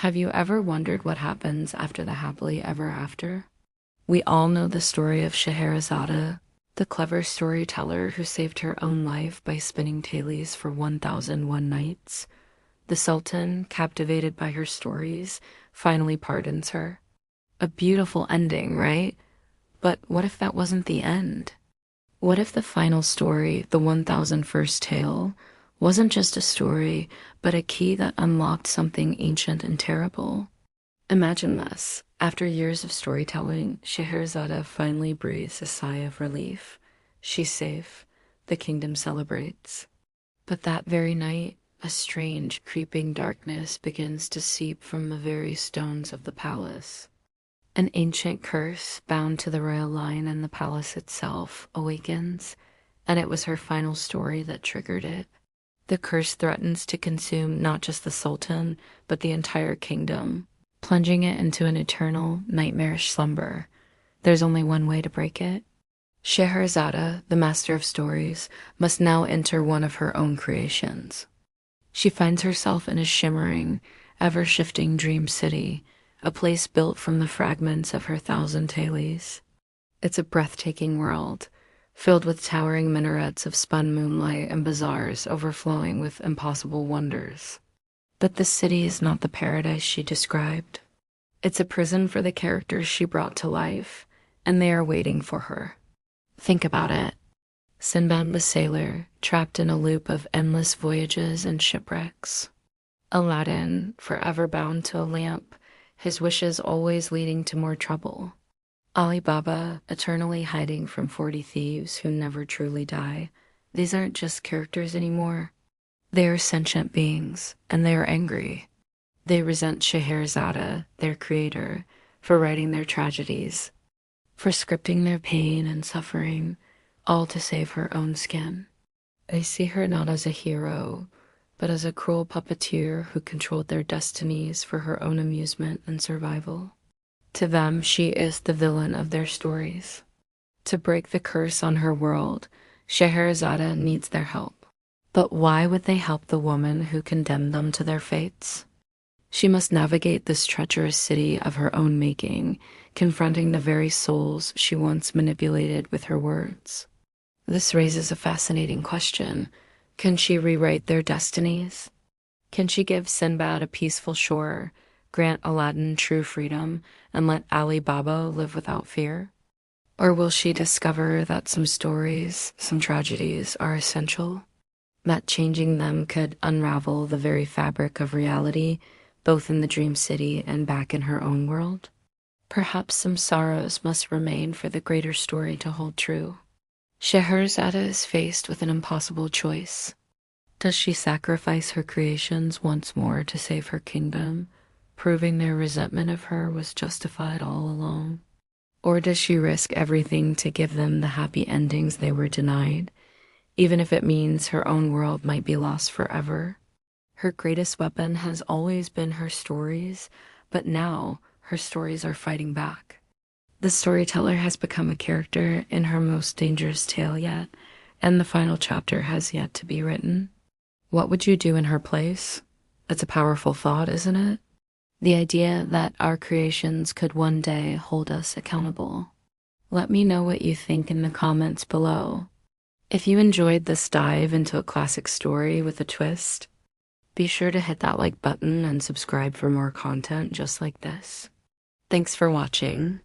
Have you ever wondered what happens after the happily ever after? We all know the story of Scheherazade, the clever storyteller who saved her own life by spinning tales for 1001 nights. The Sultan, captivated by her stories, finally pardons her. A beautiful ending, right? But what if that wasn't the end? What if the final story, the 1001st tale, wasn't just a story, but a key that unlocked something ancient and terrible? Imagine this. After years of storytelling, Scheherazade finally breathes a sigh of relief. She's safe. The kingdom celebrates. But that very night, a strange, creeping darkness begins to seep from the very stones of the palace. An ancient curse, bound to the royal line and the palace itself, awakens, and it was her final story that triggered it. The curse threatens to consume not just the Sultan, but the entire kingdom, plunging it into an eternal, nightmarish slumber. There's only one way to break it. Scheherazade, the master of stories, must now enter one of her own creations. She finds herself in a shimmering, ever-shifting dream city, a place built from the fragments of her thousand tales. It's a breathtaking world, filled with towering minarets of spun moonlight and bazaars overflowing with impossible wonders. But this city is not the paradise she described. It's a prison for the characters she brought to life, and they are waiting for her. Think about it. Sinbad the sailor, trapped in a loop of endless voyages and shipwrecks. Aladdin, forever bound to a lamp, his wishes always leading to more trouble. Ali Baba, eternally hiding from 40 thieves who never truly die. These aren't just characters anymore. They are sentient beings, and they are angry. They resent Scheherazade, their creator, for writing their tragedies, for scripting their pain and suffering, all to save her own skin. They see her not as a hero, but as a cruel puppeteer who controlled their destinies for her own amusement and survival. To them, she is the villain of their stories. To break the curse on her world, Scheherazade needs their help. But why would they help the woman who condemned them to their fates? She must navigate this treacherous city of her own making, confronting the very souls she once manipulated with her words. This raises a fascinating question. Can she rewrite their destinies? Can she give Sinbad a peaceful shore, grant Aladdin true freedom, and let Ali Baba live without fear? Or will she discover that some stories, some tragedies are essential? That changing them could unravel the very fabric of reality, both in the dream city and back in her own world? Perhaps some sorrows must remain for the greater story to hold true. Scheherazade is faced with an impossible choice. Does she sacrifice her creations once more to save her kingdom, proving their resentment of her was justified all along? Or does she risk everything to give them the happy endings they were denied, even if it means her own world might be lost forever? Her greatest weapon has always been her stories, but now her stories are fighting back. The storyteller has become a character in her most dangerous tale yet, and the final chapter has yet to be written. What would you do in her place? It's a powerful thought, isn't it? The idea that our creations could one day hold us accountable. Let me know what you think in the comments below. If you enjoyed this dive into a classic story with a twist, be sure to hit that like button and subscribe for more content just like this. Thanks for watching.